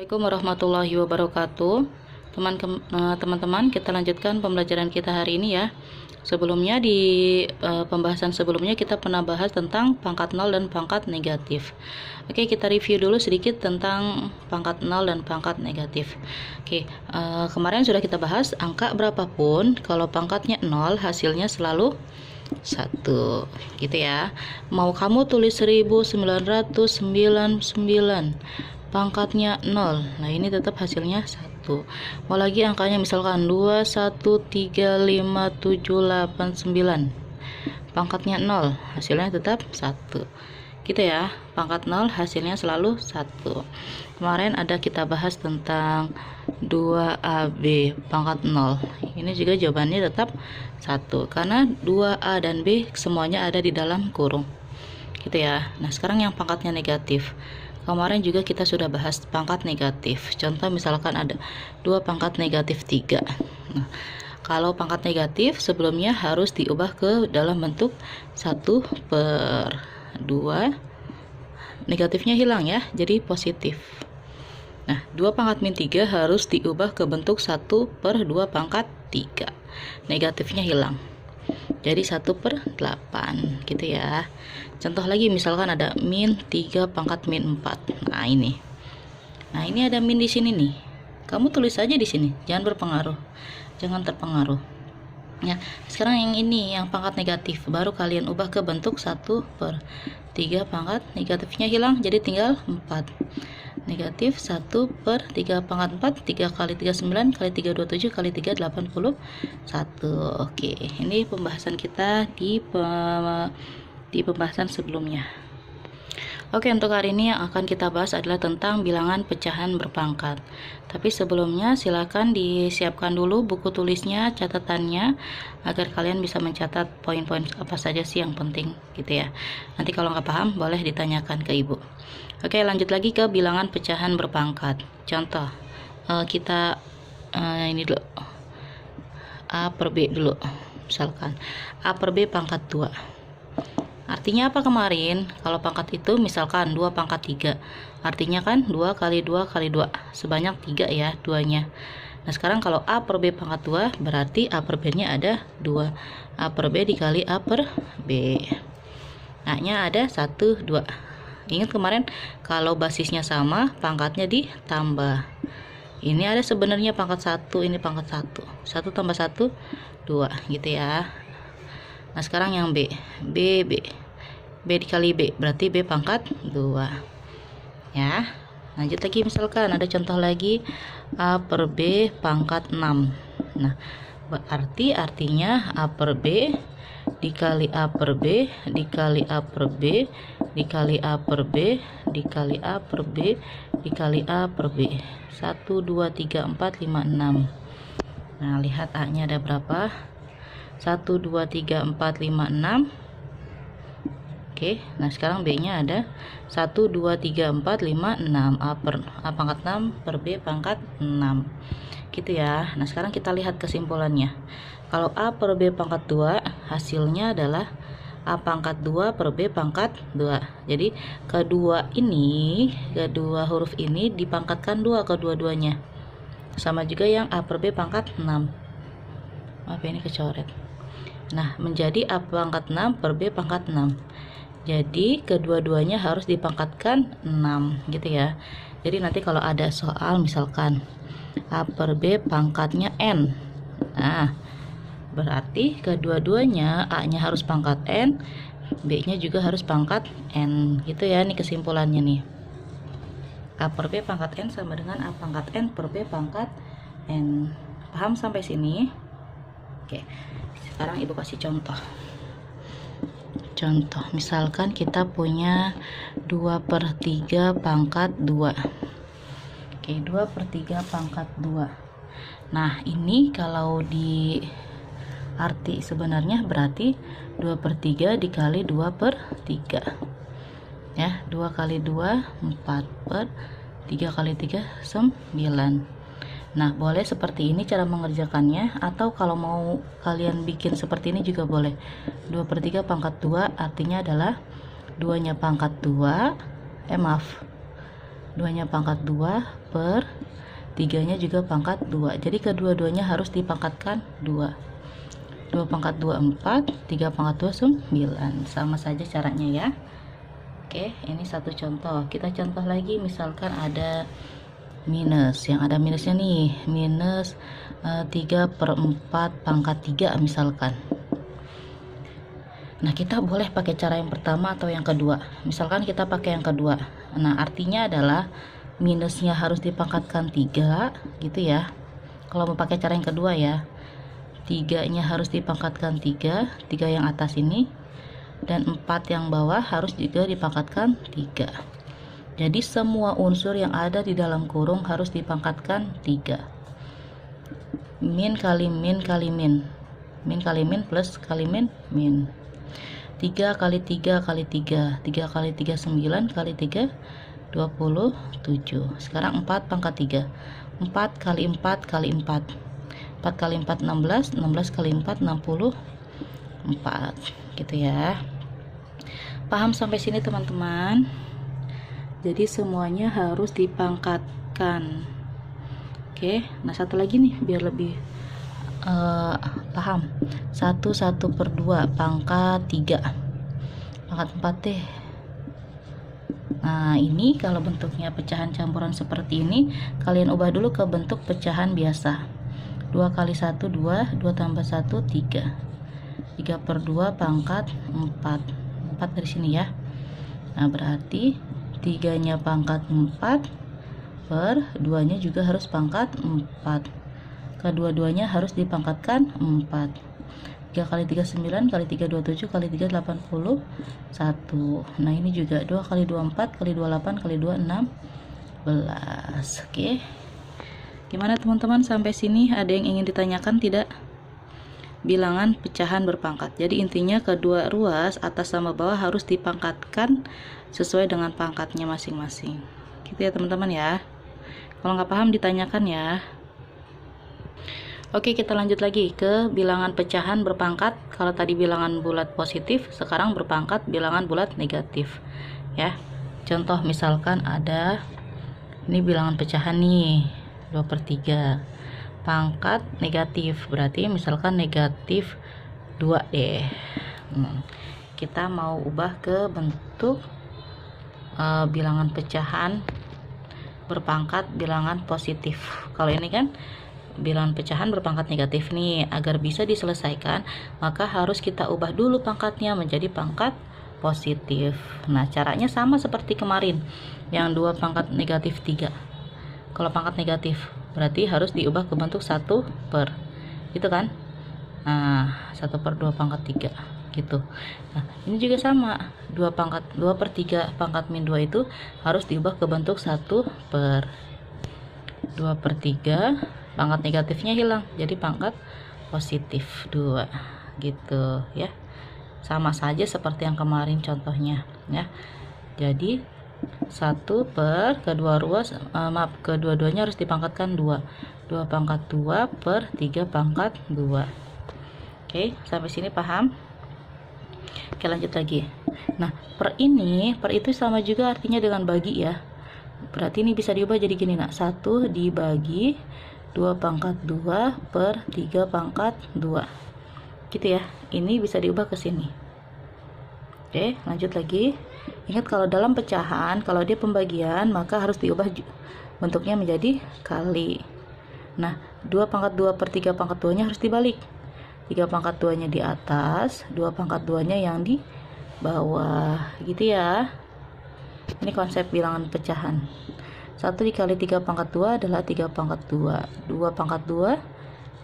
Assalamualaikum warahmatullahi wabarakatuh. Teman-teman, kita lanjutkan pembelajaran kita hari ini ya. Sebelumnya di pembahasan sebelumnya kita pernah bahas tentang pangkat 0 dan pangkat negatif. Oke, kita review dulu sedikit tentang pangkat 0 dan pangkat negatif. Oke, kemarin sudah kita bahas angka berapapun kalau pangkatnya 0 hasilnya selalu 1 gitu ya. Mau kamu tulis 1999 pangkatnya 0, nah ini tetap hasilnya 1. Mau lagi angkanya misalkan 213579 pangkatnya 0, hasilnya tetap 1 gitu ya. Pangkat 0 hasilnya selalu 1. Kemarin ada kita bahas tentang 2AB pangkat 0, ini juga jawabannya tetap 1 karena 2A dan B semuanya ada di dalam kurung gitu ya. Nah sekarang yang pangkatnya negatif, kemarin juga kita sudah bahas pangkat negatif. Contoh misalkan ada 2 pangkat negatif 3. Nah, kalau pangkat negatif sebelumnya harus diubah ke dalam bentuk 1/2. Negatifnya hilang ya, jadi positif. Nah, 2 pangkat min 3 harus diubah ke bentuk 1/2 pangkat 3. Negatifnya hilang. Jadi 1/8 gitu ya. Contoh lagi misalkan ada min 3 pangkat min 4. Nah, ini. Nah, ini ada min di sini nih. Kamu tulis aja di sini, jangan berpengaruh. Jangan terpengaruh. Ya, sekarang yang ini yang pangkat negatif baru kalian ubah ke bentuk 1/3 pangkat negatifnya hilang jadi tinggal 4. Negatif 1/3 pangkat 4, 3 kali 3 9 kali 3 27 kali 3 81. Oke, ini pembahasan kita di pembahasan sebelumnya. Oke, untuk hari ini yang akan kita bahas adalah tentang bilangan pecahan berpangkat. Tapi sebelumnya silakan disiapkan dulu buku tulisnya, catatannya agar kalian bisa mencatat poin-poin apa saja sih yang penting gitu ya. Nanti kalau nggak paham boleh ditanyakan ke ibu. Oke, lanjut lagi ke bilangan pecahan berpangkat. Contoh kita ini dulu, A per B dulu. Misalkan A per B pangkat 2. Artinya apa kemarin? Kalau pangkat itu misalkan 2 pangkat 3. Artinya kan 2 kali 2 kali 2. Sebanyak 3 ya 2-nya. Nah sekarang kalau A per B pangkat 2 berarti A per B nya ada 2. A per B dikali A per B. A nya ada 1, 2. Ingat kemarin kalau basisnya sama pangkatnya ditambah. Ini ada sebenarnya pangkat 1, ini pangkat 1. 1 tambah 1, 2 gitu ya. Nah sekarang yang B dikali B berarti B pangkat 2 ya. Lanjut lagi misalkan ada contoh lagi A per B pangkat 6. Nah berarti artinya A per B dikali A per B dikali A per B dikali A per B dikali A per B dikali A per B 1 2 3 4 5 6. Nah lihat A nya ada berapa? 1 2 3 4 5 6. Oke, nah sekarang B nya ada 1 2 3 4 5 6. A pangkat 6 per B pangkat 6 gitu ya. Nah sekarang kita lihat kesimpulannya. Kalau A per B pangkat 2 hasilnya adalah A pangkat 2 per B pangkat 2. Jadi kedua huruf ini dipangkatkan 2 kedua-duanya. Sama juga yang A per B pangkat 6. Maaf ini kecoret. Nah menjadi A pangkat 6 per B pangkat 6. Jadi kedua-duanya harus dipangkatkan 6 gitu ya. Jadi nanti kalau ada soal misalkan A per B pangkatnya N, nah berarti kedua-duanya A nya harus pangkat N, B nya juga harus pangkat N gitu ya. Ini kesimpulannya nih, A per B pangkat N sama dengan A pangkat N per B pangkat N. Paham sampai sini? Oke, sekarang ibu kasih contoh. Contoh misalkan kita punya 2/3 pangkat 2. Oke, 2/3 pangkat 2. Nah ini kalau di arti sebenarnya berarti 2/3 dikali 2/3 ya. 2 kali 2 4 3 kali 3 9. Nah boleh seperti ini cara mengerjakannya, atau kalau mau kalian bikin seperti ini juga boleh. 2/3 pangkat 2 artinya adalah 2 nya pangkat 2 maaf 2-nya pangkat 2 per 3-nya juga pangkat 2. Jadi kedua-duanya harus dipangkatkan 2. 2 pangkat 2 4, 3 pangkat 2 9. Sama saja caranya ya. Oke, ini satu contoh. Kita contoh lagi, misalkan ada minus. Yang ada minusnya nih, minus 3 per 4 pangkat 3 misalkan. Nah, kita boleh pakai cara yang pertama atau yang kedua. Misalkan kita pakai yang kedua. Nah, artinya adalah minusnya harus dipangkatkan 3 gitu ya. Kalau mau pakai cara yang kedua ya, 3-nya harus dipangkatkan 3 yang atas ini, dan 4 yang bawah harus juga dipangkatkan 3. Jadi semua unsur yang ada di dalam kurung harus dipangkatkan 3. Min kali min kali min, min kali min plus kali min, min. 3 kali 3 kali 3, 3 kali 3 9 kali 3 27. Sekarang 4 pangkat 3, 4 kali 4 kali 4, 4 kali 4 16, 16 kali 4 64 gitu ya. Paham sampai sini teman-teman? Jadi semuanya harus dipangkatkan. Oke, nah satu lagi nih biar lebih paham. 1 per 2 pangkat 3 pangkat 4 deh. Nah, ini kalau bentuknya pecahan campuran seperti ini, kalian ubah dulu ke bentuk pecahan biasa. 2 kali 1 2, 2 tambah 1 3. 3 per 2 pangkat 4. 4 dari sini ya. Nah, berarti 3-nya pangkat 4 per 2-nya juga harus pangkat 4. Kedua-duanya harus dipangkatkan 4. 3 kali 3 9, kali 3 27, kali 3 81. Nah, ini juga 2 kali 2 4, kali 2 8, kali 2 16. Oke. Gimana teman-teman sampai sini? Ada yang ingin ditanyakan tidak? Bilangan pecahan berpangkat. Jadi intinya kedua ruas atas sama bawah harus dipangkatkan sesuai dengan pangkatnya masing-masing. Gitu ya teman-teman ya. Kalau nggak paham ditanyakan ya. Oke, kita lanjut lagi ke bilangan pecahan berpangkat. Kalau tadi bilangan bulat positif, sekarang berpangkat bilangan bulat negatif ya. Contoh misalkan ada ini bilangan pecahan nih 2 per 3 pangkat negatif, berarti misalkan negatif 2 deh. Kita mau ubah ke bentuk bilangan pecahan berpangkat bilangan positif. Kalau ini kan bilangan pecahan berpangkat negatif nih, agar bisa diselesaikan maka harus kita ubah dulu pangkatnya menjadi pangkat positif. Nah, caranya sama seperti kemarin yang 2 pangkat negatif 3. Kalau pangkat negatif berarti harus diubah ke bentuk 1 per gitu kan. Nah, 1 per 2 pangkat 3 gitu. Nah, ini juga sama, 2 per 3 pangkat min 2 itu harus diubah ke bentuk 1 per 2 per 3, pangkat negatifnya hilang jadi pangkat positif 2 gitu ya. Sama saja seperti yang kemarin contohnya ya. Jadi 1 per kedua ruas kedua-duanya harus dipangkatkan 2. 2 pangkat 2 per 3 pangkat 2. Oke, sampai sini paham? Oke, lanjut lagi. Nah, per itu sama juga artinya dengan bagi ya. Berarti ini bisa diubah jadi gini nak, 1 dibagi 2 pangkat 2 per 3 pangkat 2 gitu ya. Ini bisa diubah ke sini. Oke, lanjut lagi. Ingat kalau dalam pecahan, kalau dia pembagian maka harus diubah bentuknya menjadi kali. Nah, 2 pangkat 2 per 3 pangkat 2 nya harus dibalik. 3 pangkat 2 nya di atas, 2 pangkat 2 nya yang di bawah gitu ya. Ini konsep bilangan pecahan. 1 dikali 3 pangkat 2 adalah 3 pangkat 2. 2 pangkat 2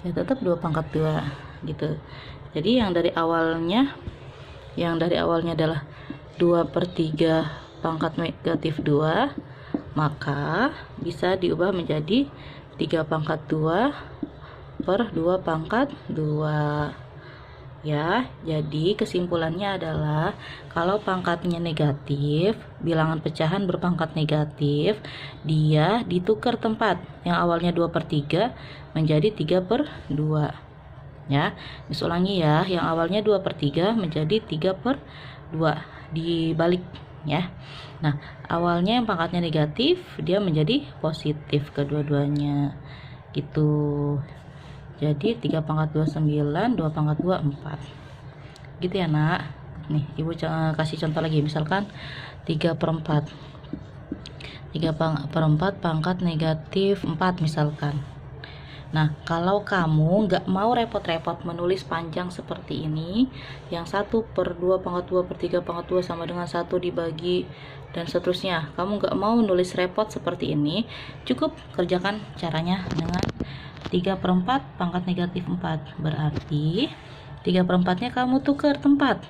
ya tetap 2 pangkat 2 gitu. Jadi yang dari awalnya adalah 2 per 3 pangkat negatif 2, maka bisa diubah menjadi 3 pangkat 2 per 2 pangkat 2 ya. Jadi kesimpulannya adalah kalau pangkatnya negatif, bilangan pecahan berpangkat negatif, dia ditukar tempat, yang awalnya 2 per 3 menjadi 3 per 2 ya. Ulangi ya, yang awalnya 2 per 3 menjadi 3 per 2 dibalik ya. Nah, awalnya yang pangkatnya negatif, dia menjadi positif kedua-duanya. Gitu. Jadi 3 pangkat 2 9, 2 pangkat 2 4. Gitu ya, Nak. Nih, Ibu kasih contoh lagi, misalkan 3/4. 3/4 pangkat negatif 4 misalkan. Nah, kalau kamu nggak mau repot-repot menulis panjang seperti ini, yang 1/2 pangkat 2/3 pangkat 2 sama dengan 1 dibagi dan seterusnya, kamu nggak mau nulis repot seperti ini, cukup kerjakan caranya dengan 3/4 pangkat negatif 4. Berarti 3/4-nya kamu tukar tempat.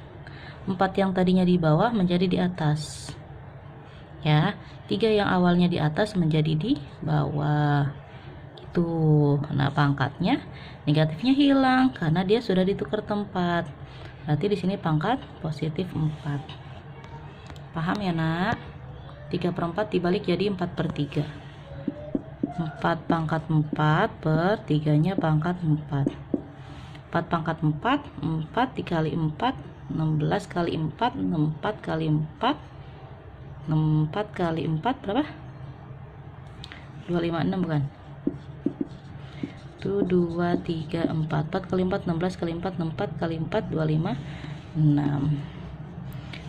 4 yang tadinya di bawah menjadi di atas. Ya, 3 yang awalnya di atas menjadi di bawah. Tuh, nah pangkatnya negatifnya hilang karena dia sudah ditukar tempat. Berarti di sini pangkat positif 4. Paham ya, Nak? 3/4 dibalik jadi 4/3. 4 pangkat 4 per 3-nya pangkat 4. 4 pangkat 4, 4 dikali 4, 16 kali 4, 4 kali 4, 4 kali 4 berapa? 256 bukan? 1, 2, 3, 4. 4 kali 4, 16 kali 4, 4 kali 4, 25, 6.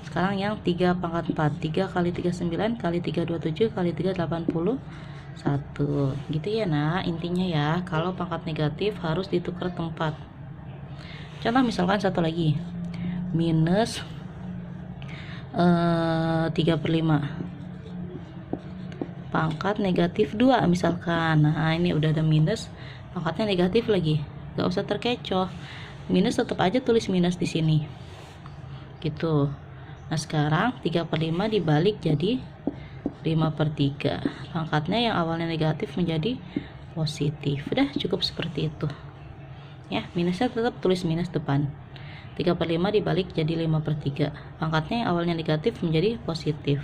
Sekarang yang 3 pangkat 4. 3 kali 3, 9, kali 3, 27, kali 3, 81. Gitu ya, Nak. Intinya ya, kalau pangkat negatif harus ditukar tempat. Contoh misalkan satu lagi. Minus 3/5. Pangkat negatif 2 misalkan. Nah, ini udah ada minus, pangkatnya negatif lagi, gak usah terkecoh, minus tetap aja tulis minus di sini gitu. Nah, sekarang 3/5 dibalik jadi 5/3, pangkatnya yang awalnya negatif menjadi positif. Udah cukup seperti itu ya, minusnya tetap tulis minus depan. 3/5 dibalik jadi 5/3, pangkatnya yang awalnya negatif menjadi positif.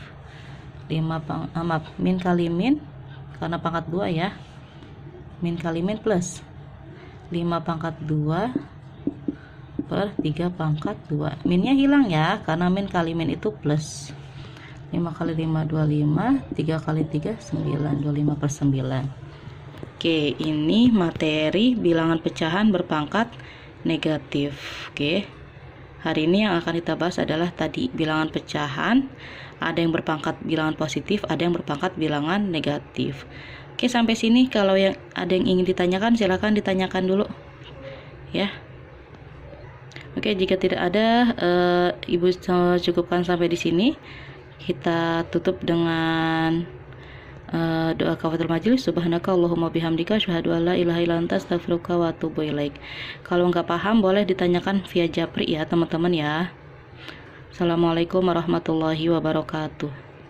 Min kali min, karena pangkat 2 ya, min kali min plus 5 pangkat 2 per 3 pangkat 2. Minnya hilang ya, karena min kali min itu plus. 5 kali 5 25, 3 kali 3 9, 25/9. Oke, ini materi bilangan pecahan berpangkat negatif. Oke, hari ini yang akan kita bahas adalah tadi bilangan pecahan. Ada yang berpangkat bilangan positif, ada yang berpangkat bilangan negatif. Oke, sampai sini. Kalau yang ada yang ingin ditanyakan, silahkan ditanyakan dulu ya. Oke, jika tidak ada, Ibu cukupkan sampai di sini. Kita tutup dengan doa kafatul majelis. Subhanaka Allahumma bihamdika asyhadu an la ilaha illa anta astaghfiruka wa atubu ilaik. Kalau nggak paham boleh ditanyakan via japri ya, teman-teman ya. Assalamualaikum warahmatullahi wabarakatuh.